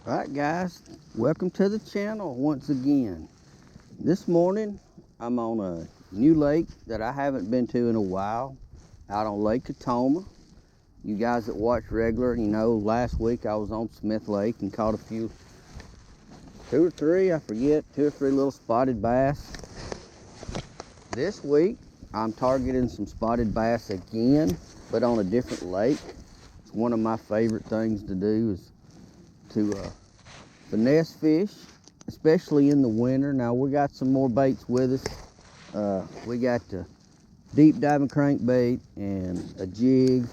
Alright guys, welcome to the channel once again. This morning I'm on a new lake that I haven't been to in a while, out on Lake Katoma. You guys that watch regular, you know last week I was on Smith Lake and caught a few, two or three little spotted bass. This week I'm targeting some spotted bass again, but on a different lake. It's one of my favorite things to do is to finesse fish, especially in the winter. Now we got some more baits with us. We got the deep diving crankbait and a jig,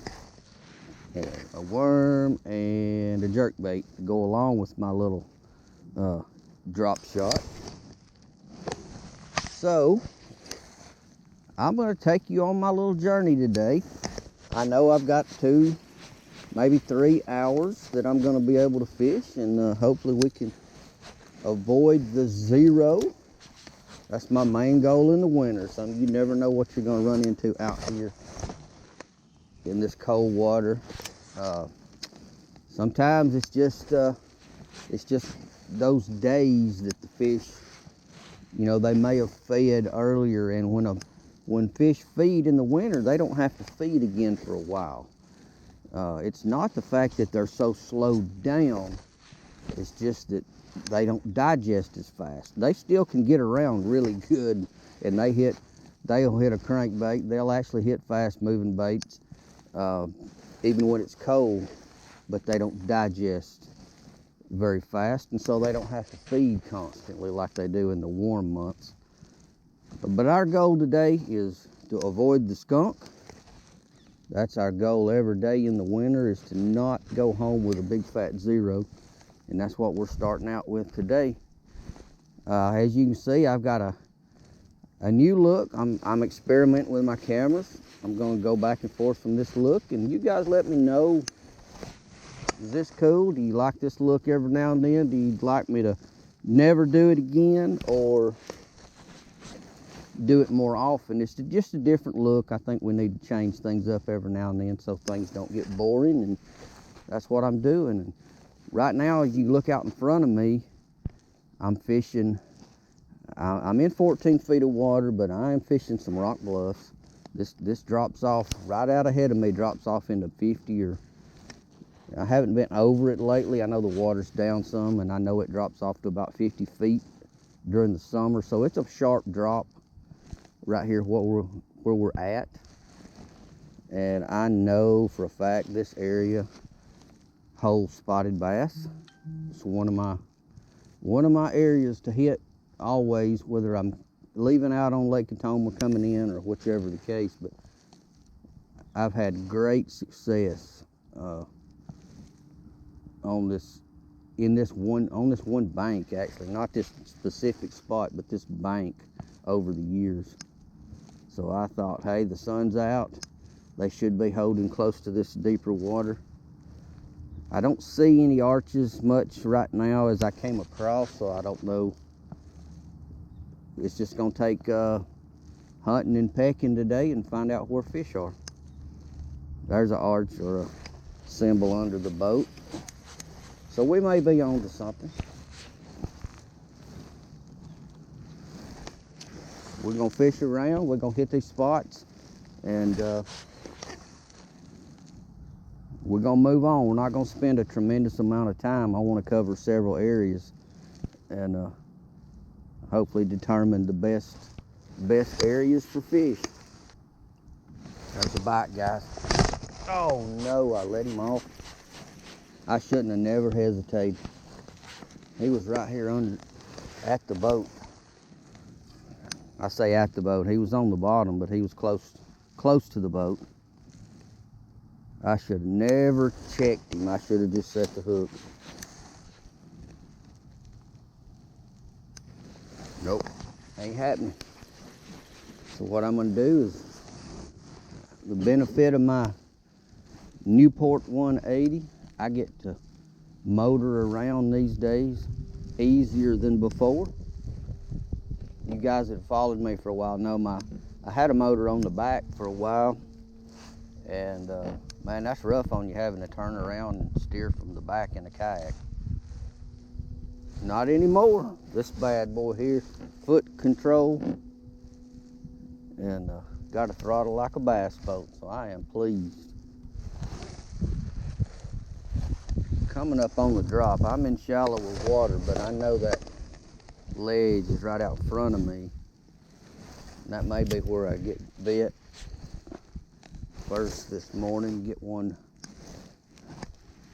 and a worm, and a jerk bait to go along with my little drop shot. So I'm going to take you on my little journey today. I know I've got 2, maybe 3 hours that I'm going to be able to fish, and hopefully we can avoid the zero. That's my main goal in the winter. You never know what you're going to run into out here in this cold water. Sometimes it's just those days that the fish, you know, they may have fed earlier, and when fish feed in the winter, they don't have to feed again for a while. It's not the fact that they're so slowed down, it's just that they don't digest as fast. They still can get around really good, and they'll hit a crankbait. They'll actually hit fast moving baits, even when it's cold, but they don't digest very fast, and so they don't have to feed constantly like they do in the warm months. But our goal today is to avoid the skunk. That's our goal every day in the winter, is to not go home with a big fat zero. And that's what we're starting out with today. As you can see, I've got a new look. I'm experimenting with my cameras. I'm going to go back and forth from this look, and you guys let me know, is this cool? Do you like this look every now and then? Do you like me to never do it again, or do it more often? It's just a different look. I think we need to change things up every now and then so things don't get boring, and that's what I'm doing. And right now, as you look out in front of me, I'm fishing. I'm in 14 feet of water, but I am fishing some rock bluffs. This drops off right out ahead of me, drops off into 50, or I haven't been over it lately. I know the water's down some, and I know it drops off to about 50 feet during the summer, so it's a sharp drop right here where we're at. And I know for a fact this area holds spotted bass. It's one of my areas to hit always, whether I'm leaving out on Lake Katoma coming in or whichever the case. But I've had great success on this one bank, actually, not this specific spot, but this bank over the years. So I thought, hey, the sun's out, they should be holding close to this deeper water. I don't see any arches much right now as I came across, so I don't know. It's just going to take hunting and pecking today and find out where fish are. There's an arch or a symbol under the boat. So we may be on to something. We're going to fish around. We're going to hit these spots, and we're going to move on. We're not going to spend a tremendous amount of time. I want to cover several areas and hopefully determine the best areas for fish. There's a bite, guys. Oh no, I let him off. I shouldn't have never hesitated. He was right here at the boat. I say at the boat. He was on the bottom, but he was close to the boat. I should have never checked him. I should have just set the hook. Nope, ain't happening. So what I'm gonna do is, the benefit of my Newport 180, I get to motor around these days easier than before. You guys that have followed me for a while know I had a motor on the back for a while, and man, that's rough on you having to turn around and steer from the back in a kayak. Not anymore. This bad boy here, foot control, and got a throttle like a bass boat, so I am pleased. Coming up on the drop, I'm in shallower water, but I know that ledge is right out front of me. And that may be where I get bit first this morning, get one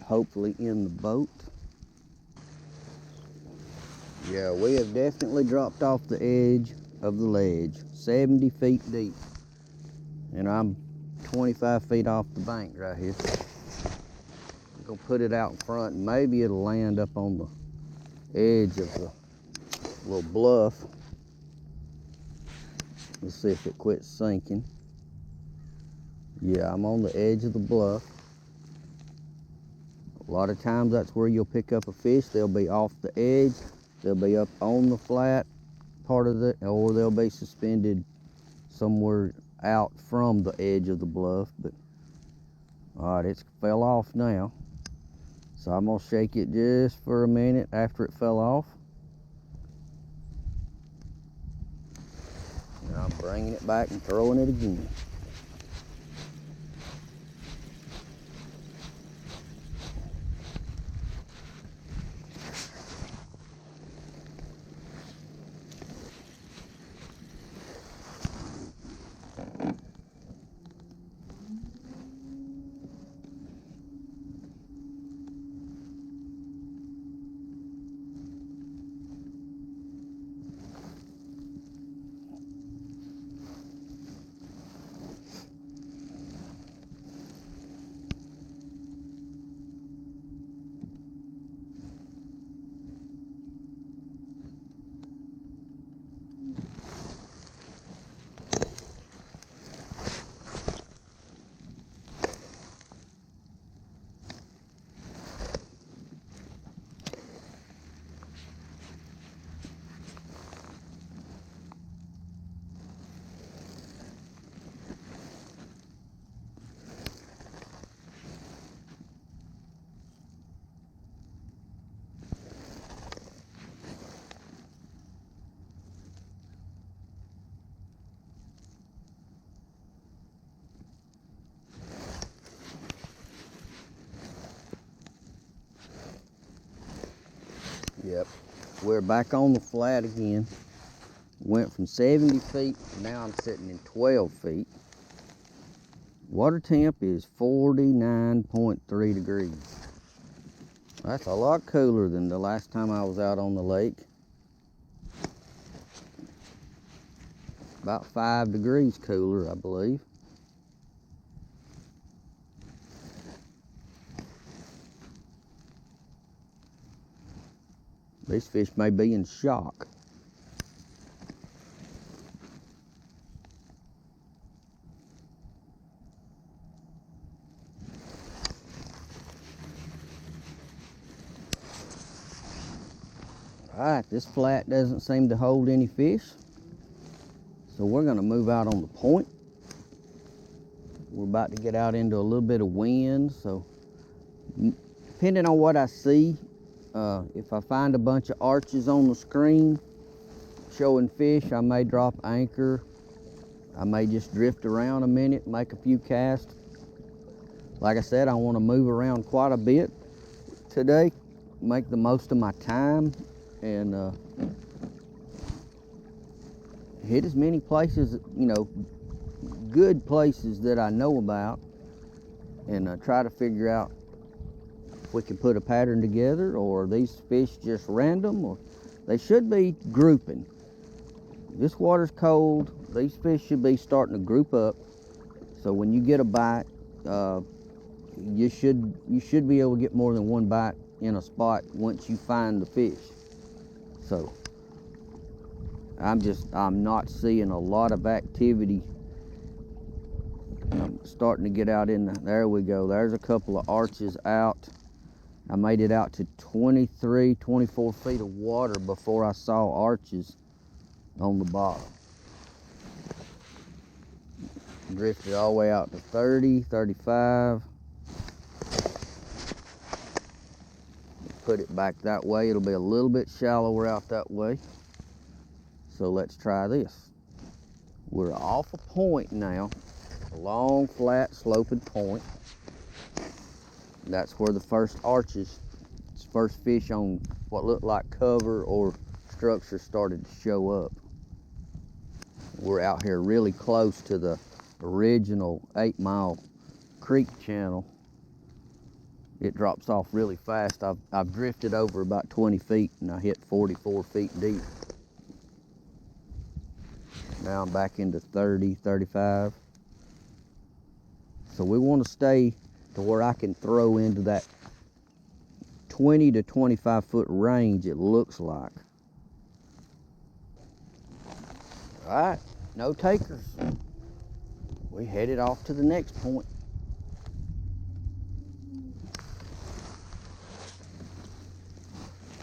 hopefully in the boat. Yeah, we have definitely dropped off the edge of the ledge, 70 feet deep. And I'm 25 feet off the bank right here. I'm gonna put it out in front and maybe it'll land up on the edge of the little bluff. Let's see if it quits sinking. Yeah, I'm on the edge of the bluff. A lot of times that's where you'll pick up a fish. They'll be off the edge. They'll be up on the flat part of it, or they'll be suspended somewhere out from the edge of the bluff. But all right, it's fell off now. So I'm gonna shake it just for a minute after it fell off. And I'm bringing it back and throwing it again. Yep, we're back on the flat again. Went from 70 feet, now I'm sitting in 12 feet. Water temp is 49.3 degrees. That's a lot cooler than the last time I was out on the lake. About 5 degrees cooler, I believe. These fish may be in shock. All right, this flat doesn't seem to hold any fish. So we're gonna move out on the point. We're about to get out into a little bit of wind, so depending on what I see, if I find a bunch of arches on the screen showing fish, I may drop anchor. I may just drift around a minute, make a few casts. Like I said, I want to move around quite a bit today, make the most of my time, and hit as many places, you know, good places that I know about, and try to figure out if we can put a pattern together, or are these fish just random, or they should be grouping. This water's cold. These fish should be starting to group up. So when you get a bite, you should be able to get more than one bite in a spot once you find the fish. So I'm not seeing a lot of activity. I'm starting to get out in there we go. There's a couple of arches out. I made it out to 23, 24 feet of water before I saw arches on the bottom. Drifted all the way out to 30, 35. put it back that way. It'll be a little bit shallower out that way. So let's try this. We're off a point now, a long, flat, sloping point. That's where the first arches, first fish on what looked like cover or structure started to show up. We're out here really close to the original 8 Mile Creek channel. It drops off really fast. I've drifted over about 20 feet and I hit 44 feet deep. Now I'm back into 30, 35. So we want to stay to where I can throw into that 20 to 25 foot range, it looks like. All right, no takers. We headed off to the next point.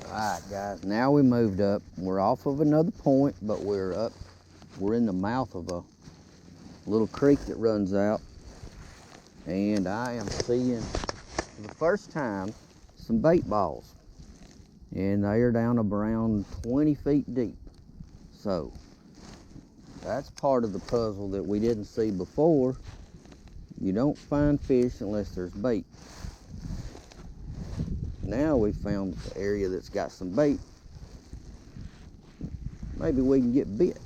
All right, guys, now we moved up. We're off of another point, but we're in the mouth of a little creek that runs out. And I am seeing, for the first time, some bait balls. And they are down around 20 feet deep. So, that's part of the puzzle that we didn't see before. You don't find fish unless there's bait. Now we found the area that's got some bait. Maybe we can get bit.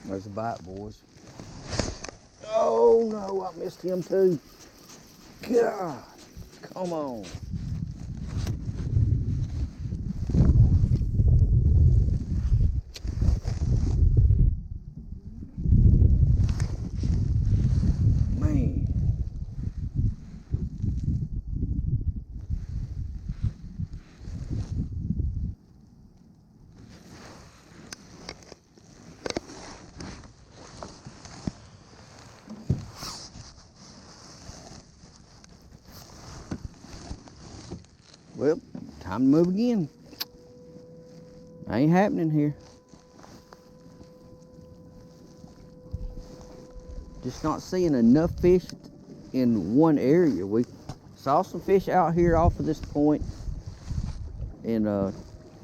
There's a bite, boys. Oh no, I missed him too. God, come on. Man. Well, time to move again. Ain't happening here. Just not seeing enough fish in one area. We saw some fish out here off of this point, and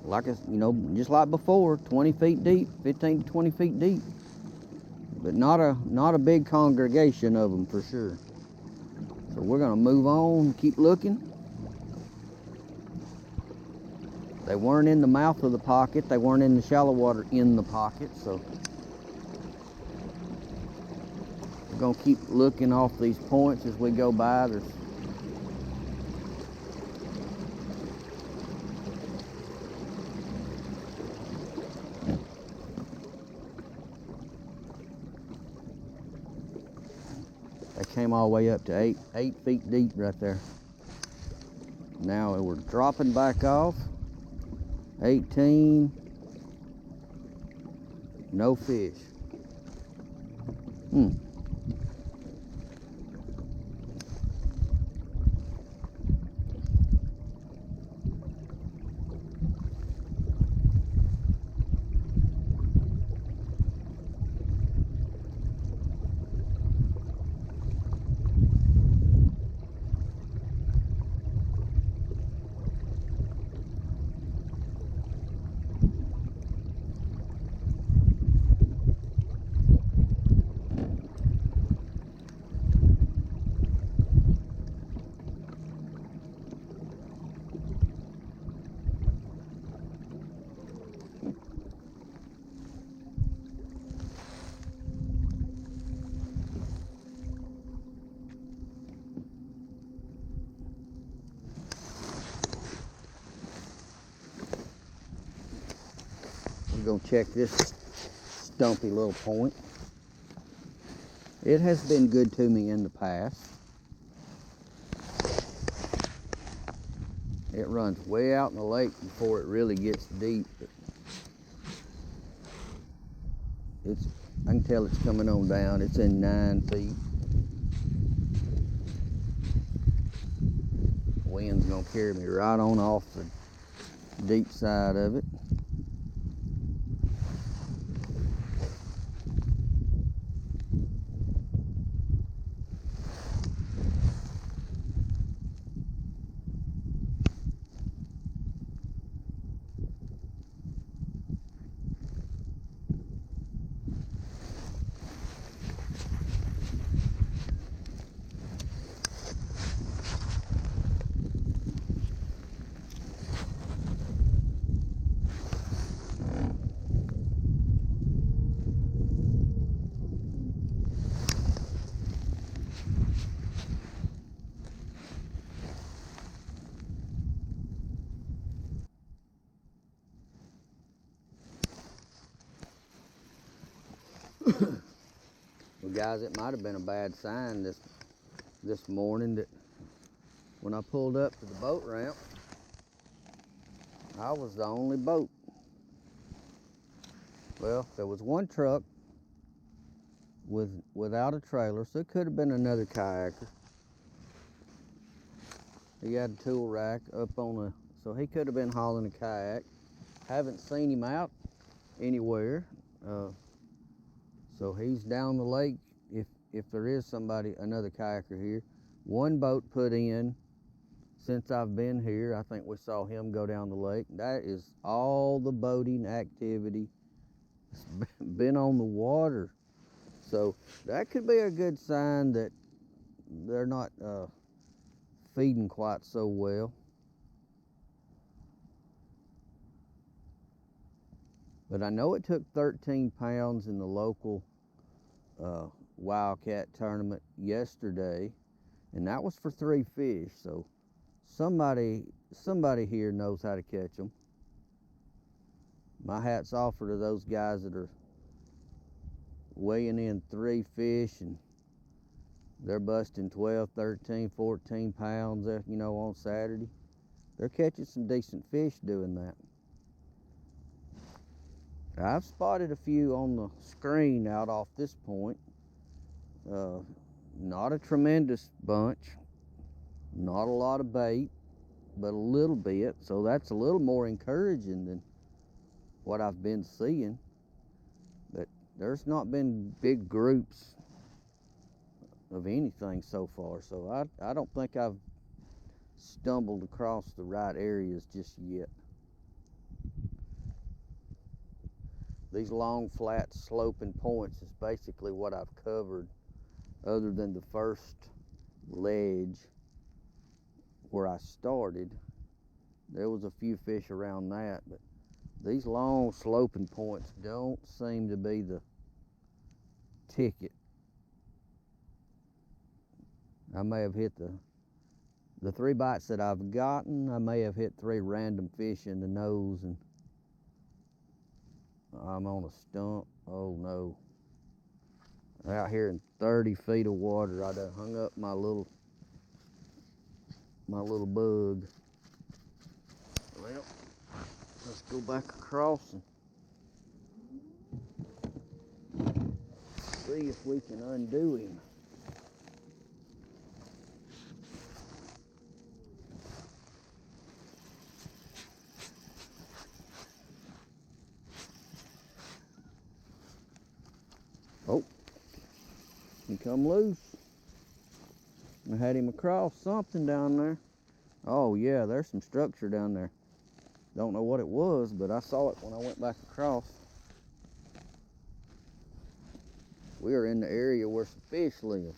like just like before, 20 feet deep, 15 to 20 feet deep, but not a big congregation of them for sure. So we're gonna move on, keep looking. They weren't in the mouth of the pocket. They weren't in the shallow water in the pocket. So we're gonna keep looking off these points as we go by. They came all the way up to eight feet deep right there. Now we're dropping back off. 18, no fish. We're gonna check this stumpy little point. It has been good to me in the past. It runs way out in the lake before it really gets deep. I can tell it's coming on down. It's in 9 feet. The wind's gonna carry me right on off the deep side of it. Well, guys, it might have been a bad sign this morning that when I pulled up to the boat ramp, I was the only boat. Well, there was one truck without a trailer, so it could have been another kayaker. He had a tool rack up on so he could have been hauling a kayak. Haven't seen him out anywhere. So he's down the lake. If there is another kayaker here. One boat put in since I've been here. I think we saw him go down the lake. That is all the boating activity. It's been on the water. So that could be a good sign that they're not feeding quite so well. But I know it took 13 pounds in the local Wildcat tournament yesterday, and that was for 3 fish. So somebody here knows how to catch them. My hat's off to those guys that are weighing in 3 fish and they're busting 12, 13, 14 pounds, on Saturday. They're catching some decent fish doing that. I've spotted a few on the screen out off this point. Not a tremendous bunch, not a lot of bait, but a little bit. So that's a little more encouraging than what I've been seeing. But there's not been big groups of anything so far. So I don't think I've stumbled across the right areas just yet. These long, flat, sloping points is basically what I've covered, other than the first ledge where I started. There was a few fish around that, but these long, sloping points don't seem to be the ticket. I may have hit the 3 bites that I've gotten. I may have hit 3 random fish in the nose, and I'm on a stump. Oh no. Out here in 30 feet of water, I done hung up my little bug. Well, let's go back across and see if we can undo him. Oh, he come loose. I had him across something down there. Oh yeah, there's some structure down there. Don't know what it was, but I saw it when I went back across. We are in the area where some fish live.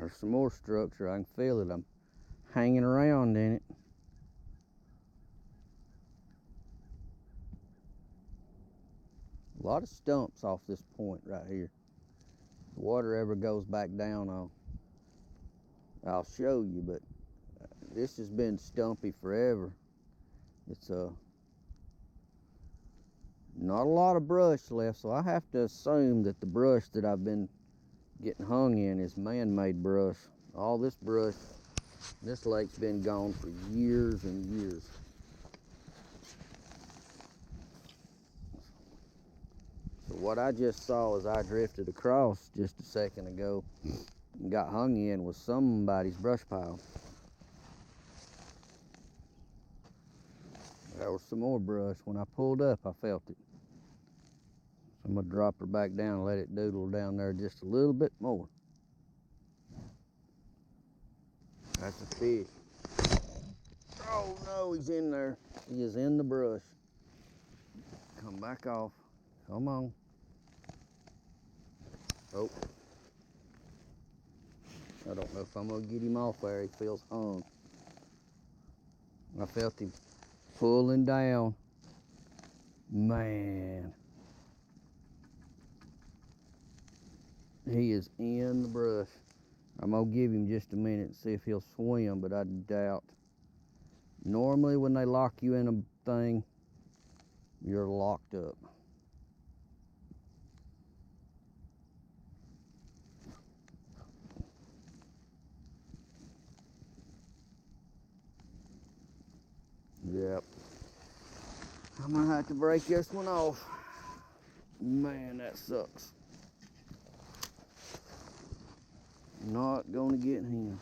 There's some more structure. I can feel it. I'm hanging around in it. A lot of stumps off this point right here. If the water ever goes back down, I'll show you, but this has been stumpy forever. It's not a lot of brush left, so I have to assume that the brush that I've been getting hung in is man-made brush. All this brush, this lake's been gone for years and years. So what I just saw as I drifted across just a second ago and got hung in was somebody's brush pile. There was some more brush. When I pulled up, I felt it. So I'm gonna drop her back down and let it doodle down there just a little bit more. That's a fish. Oh no, he's in there. He is in the brush. Come back off. Come on. Oh. I don't know if I'm gonna get him off there. He feels hung. I felt him pulling down. Man. He is in the brush. I'm gonna give him just a minute and see if he'll swim, but I doubt. Normally when they lock you in a thing, you're locked up. Yep. I'm gonna have to break this one off. Man, that sucks. Not gonna get him.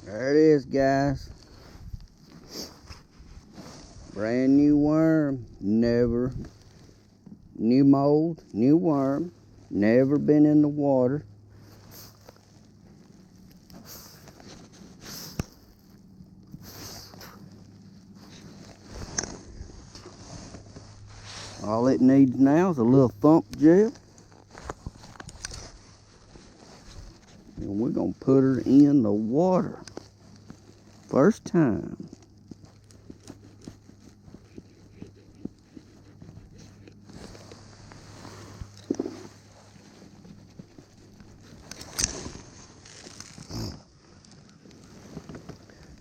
There it is, guys. Brand new worm. Never. New mold, new worm. Never been in the water. All it needs now is a little thump gel. And we're gonna put her in the water. First time.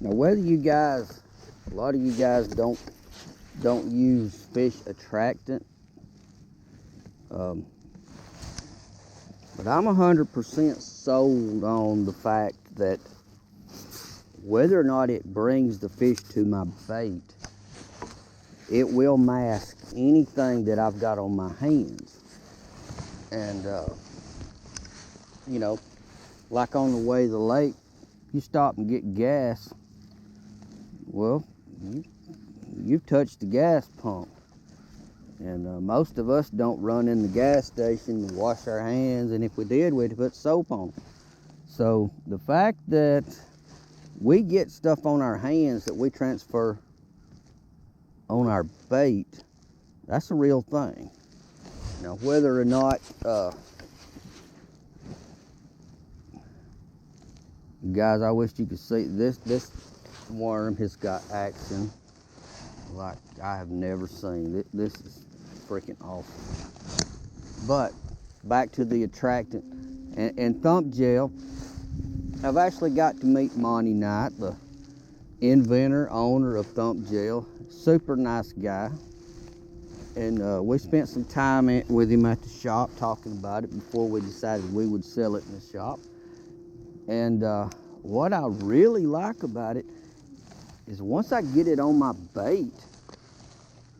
Now whether you guys, a lot of you guys don't use fish attractant, but I'm 100% sold on the fact that whether or not it brings the fish to my bait, it will mask anything that I've got on my hands. And you know, like on the way to the lake, you stop and get gas, well, you've touched the gas pump. And most of us don't run in the gas station and wash our hands, and if we did, we'd put soap on them. So the fact that we get stuff on our hands that we transfer on our bait, that's a real thing. Now whether or not guys, I wish you could see this worm has got action like I have never seen. This is freaking awesome. But back to the attractant and thump gel. I've actually got to meet Monty Knight, the inventor, owner of Thump Gel. Super nice guy. And we spent some time with him at the shop talking about it before we decided we would sell it in the shop. And what I really like about it is once I get it on my bait,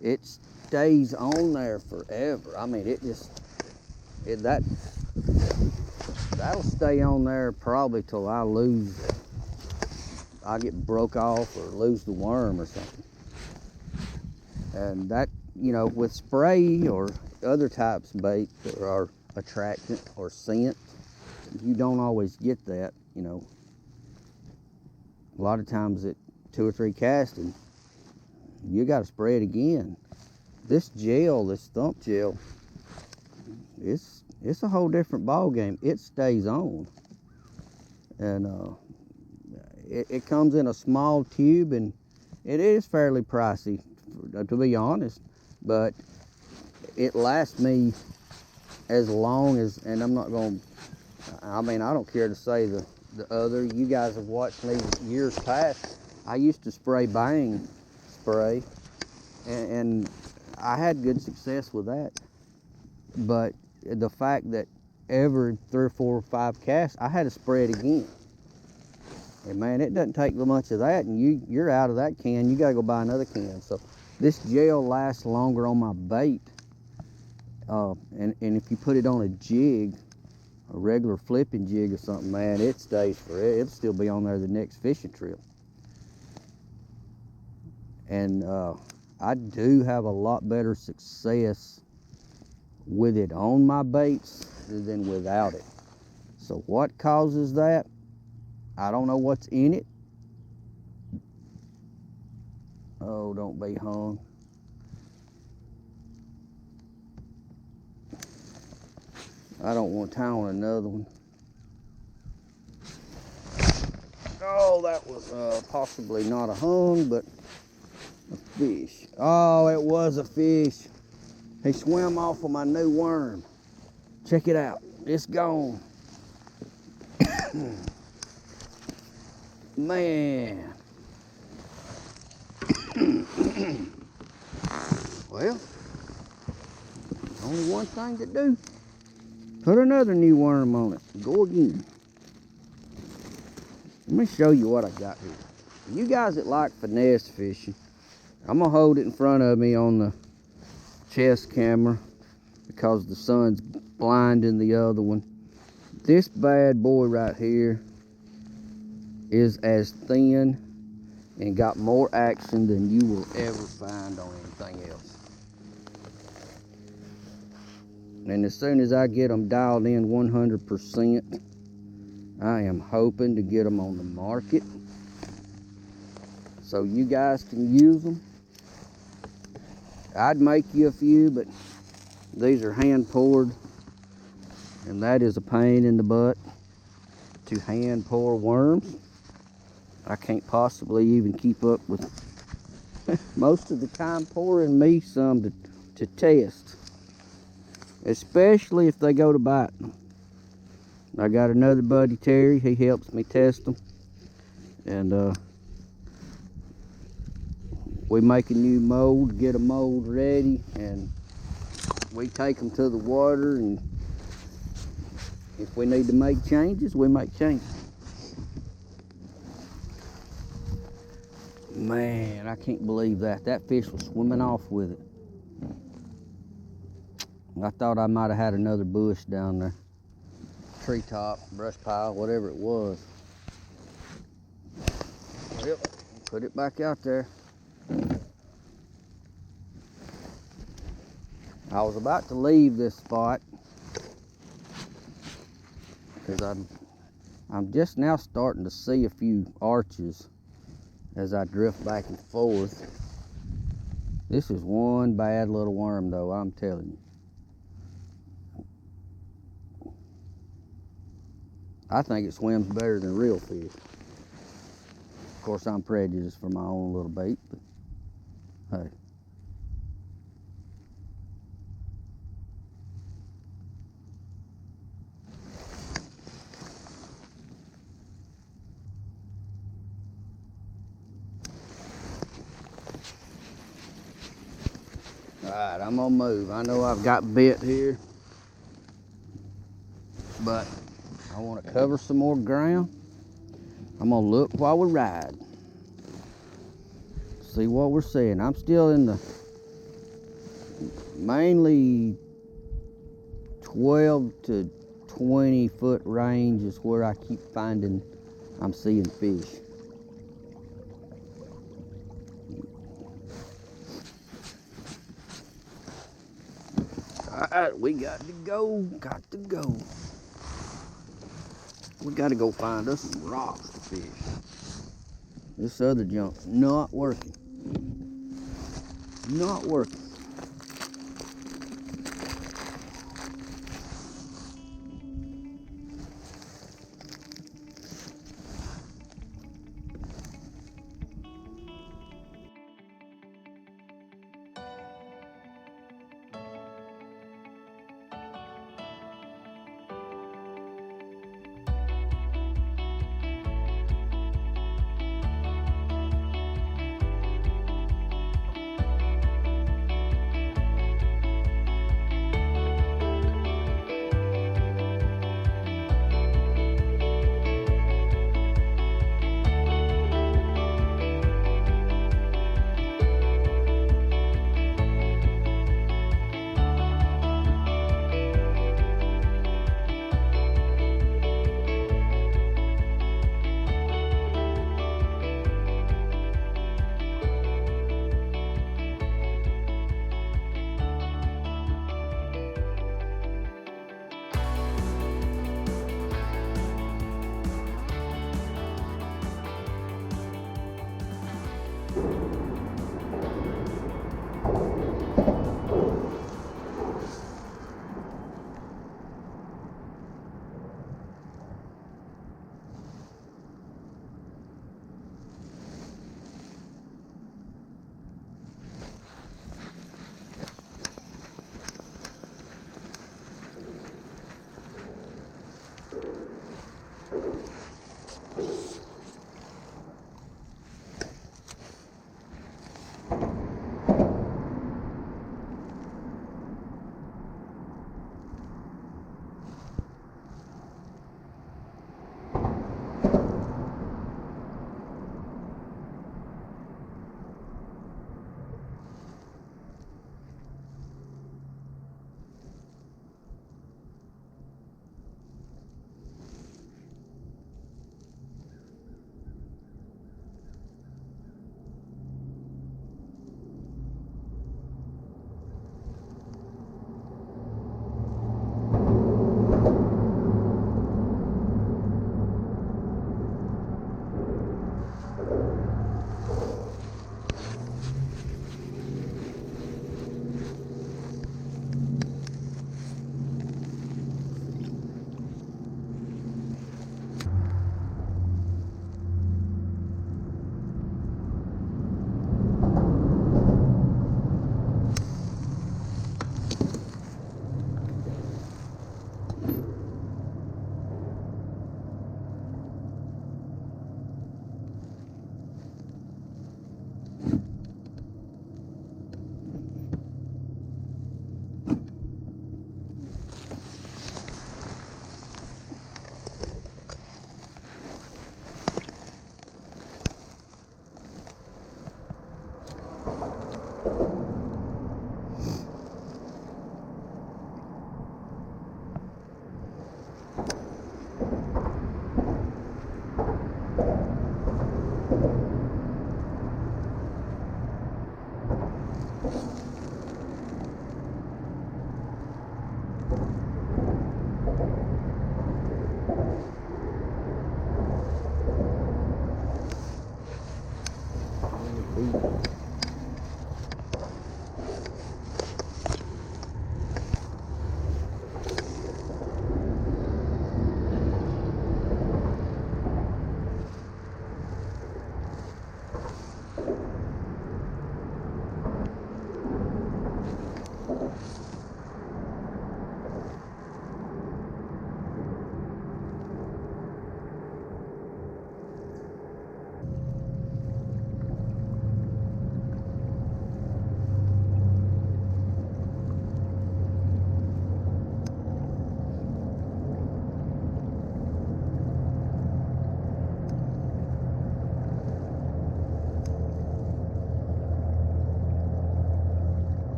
it stays on there forever. I mean, that'll stay on there probably till I get broke off or lose the worm or something. And that, with spray or other types of bait that are attractant or scent, you don't always get that. A lot of times at 2 or 3 casting, you got to spray it again. This thump gel, it's a whole different ball game. It stays on, and it comes in a small tube, and it is fairly pricey, to be honest, but it lasts me as long as, and I'm not going to, I don't care to say the other, you guys have watched me years past. I used to spray Bang spray, and I had good success with that. But the fact that every 3 or 4 or 5 casts, I had to spray it again. And man, it doesn't take much of that, and you're out of that can. You gotta go buy another can. So this gel lasts longer on my bait. And if you put it on a jig, a regular flipping jig or something, man, it stays forever. It'll still be on there the next fishing trip. And I do have a lot better success with it on my baits than without it. So what causes that? I don't know what's in it. Oh, don't be hung. I don't want to tie on another one. Oh, that was possibly not a hung, but a fish. Oh, it was a fish. He swam off of my new worm. Check it out. It's gone. Man. Well, only one thing to do. Put another new worm on it. Go again. Let me show you what I got here. You guys that like finesse fishing, I'm going to hold it in front of me on the chest camera because the sun's blinding the other one. This bad boy right here is as thin and got more action than you will ever find on anything else. And as soon as I get them dialed in 100%, I am hoping to get them on the market so you guys can use them. I'd make you a few, but these are hand poured, and that is a pain in the butt to hand pour worms. I can't possibly even keep up with most of the time pouring me some to test, especially if they go to bite. I got another buddy, Terry. He helps me test them, and we make a new mold, get a mold ready, and we take them to the water, and if we need to make changes, we make changes. Man, I can't believe that. That fish was swimming off with it. I thought I might have had another bush down there. Treetop, brush pile, whatever it was. Yep, put it back out there. I was about to leave this spot because I'm just now starting to see a few arches as I drift back and forth. This is one bad little worm though, I'm telling you. I think it swims better than real fish. Of course, I'm prejudiced for my own little bait, but hey. Alright, I'm gonna move. I know I've got bit here, but I want to cover some more ground. I'm gonna look while we ride. See what we're seeing. I'm still in the Mainly 12 to 20 foot range is where I keep finding I'm seeing fish. Alright, we got to go. We got to go find us some rocks to fish. This other junk not working. Not working.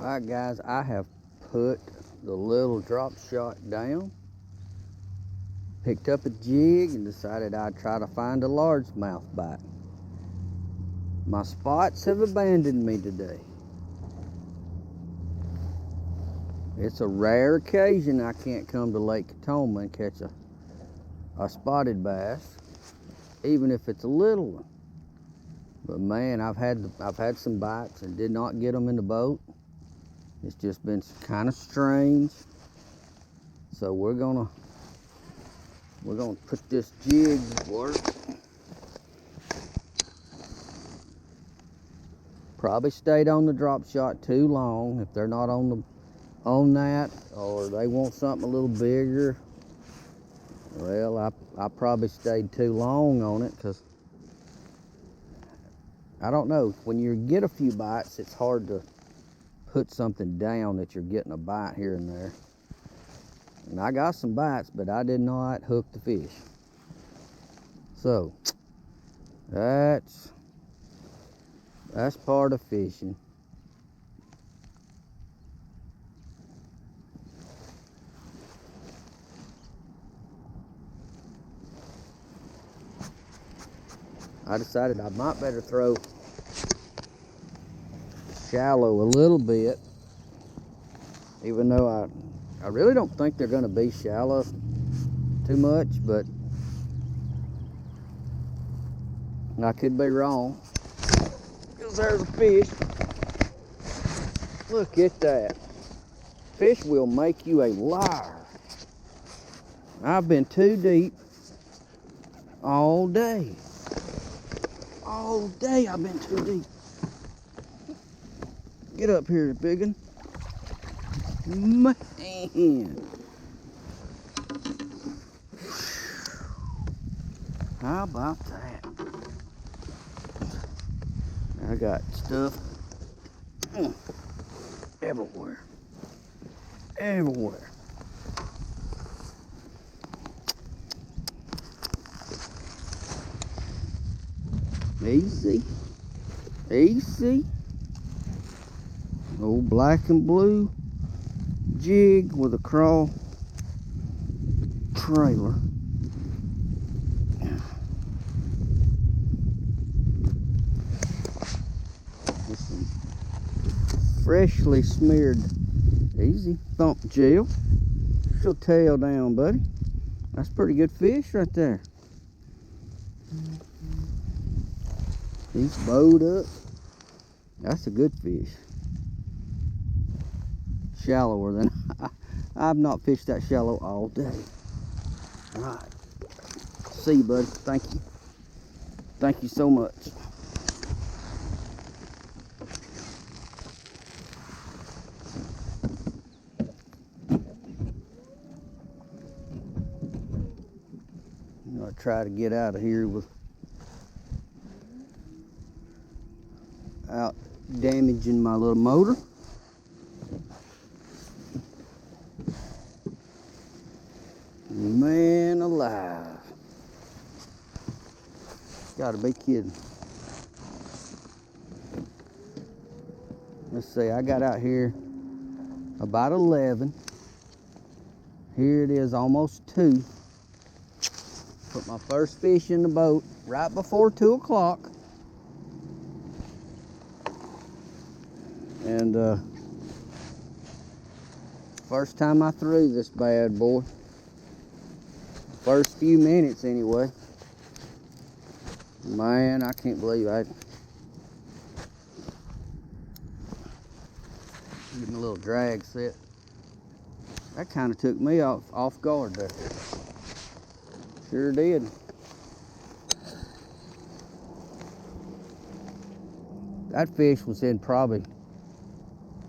Alright guys, I have put the little drop shot down, picked up a jig, and decided I'd try to find a largemouth bite. My spots have abandoned me today. It's a rare occasion I can't come to Lake Catoma and catch a spotted bass, even if it's a little one. But man, I've had some bites and did not get them in the boat. It's just been kind of strange. So we're gonna put this jig to work. Probably stayed on the drop shot too long. If they're not on that, or they want something a little bigger, well, I probably stayed too long on it, because I don't know, when you get a few bites, it's hard to put something down that you're getting a bite here and there. And I got some bites, but I did not hook the fish. So that's part of fishing. I decided I might better throw shallow a little bit, even though I really don't think they're going to be shallow too much, but I could be wrong, because there's a fish. Look at that. Fish will make you a liar. I've been too deep all day. All day I've been too deep. Get up here, biggin. Man. How about that? I got stuff everywhere. Everywhere. Easy. Easy. Old black and blue jig with a crawl trailer. Just some freshly smeared, easy, thump gel. Get your tail down, buddy. That's pretty good fish right there. He's bowed up. That's a good fish. Shallower than I've not fished that shallow all day. All right. See you, buddy. Thank you. Thank you so much. I'm gonna try to get out of here without damaging my little motor. Man alive. Gotta be kidding. Let's see, I got out here about 11. Here it is, almost 2. Put my first fish in the boat right before 2 o'clock. And first time I threw this bad boy. First few minutes anyway. Man, I can't believe I getting a little drag set. That kind of took me off guard there. Sure did. That fish was in probably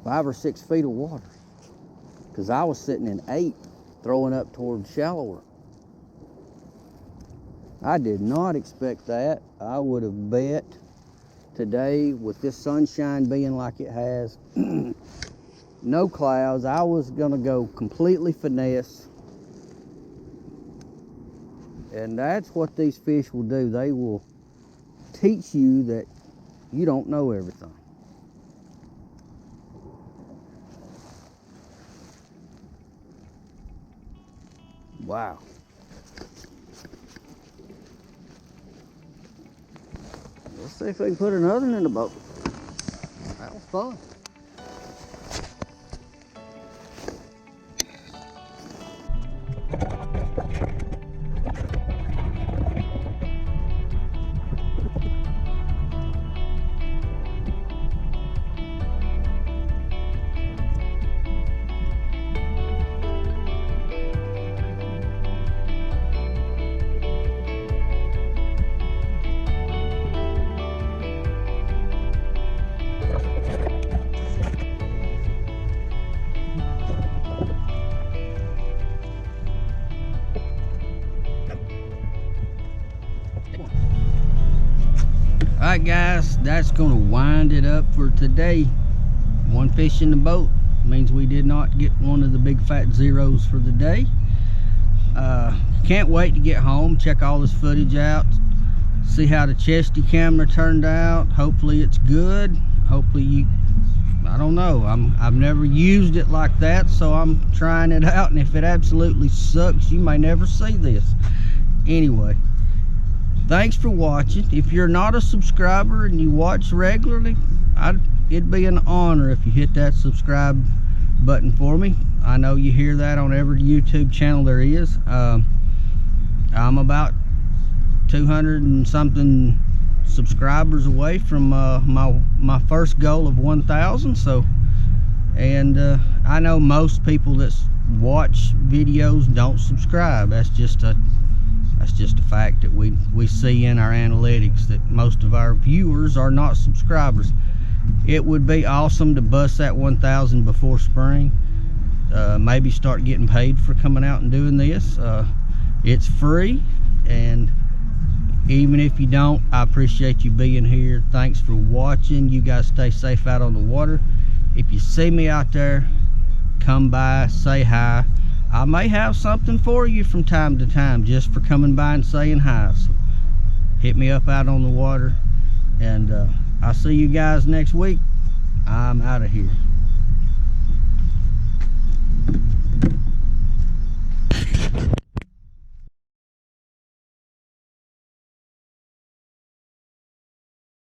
5 or 6 feet of water, because I was sitting in 8, throwing up toward shallower. I did not expect that. I would have bet today, with this sunshine being like it has, no clouds, I was gonna go completely finesse. And that's what these fish will do. They will teach you that you don't know everything. Wow. Let's see if we can put another one in the boat. That was fun. Alright guys, that's going to wind it up for today. One fish in the boat means we did not get one of the big fat zeros for the day. Can't wait to get home, check all this footage out, see how the chesty camera turned out. Hopefully it's good. Hopefully I don't know, I've never used it like that, so I'm trying it out, and if it absolutely sucks, you may never see this. Anyway, thanks for watching. If you're not a subscriber and you watch regularly, it'd be an honor if you hit that subscribe button for me. I know you hear that on every YouTube channel there is. I'm about 200 and something subscribers away from my first goal of 1,000. So, and I know most people that watch videos don't subscribe. That's just a fact that we see in our analytics, that most of our viewers are not subscribers. It would be awesome to bust that 1,000 before spring. Maybe start getting paid for coming out and doing this. It's free, and even if you don't, I appreciate you being here. Thanks for watching. You guys stay safe out on the water. If you see me out there, come by, say hi. I may have something for you from time to time just for coming by and saying hi. So hit me up out on the water, and I'll see you guys next week. I'm out of here.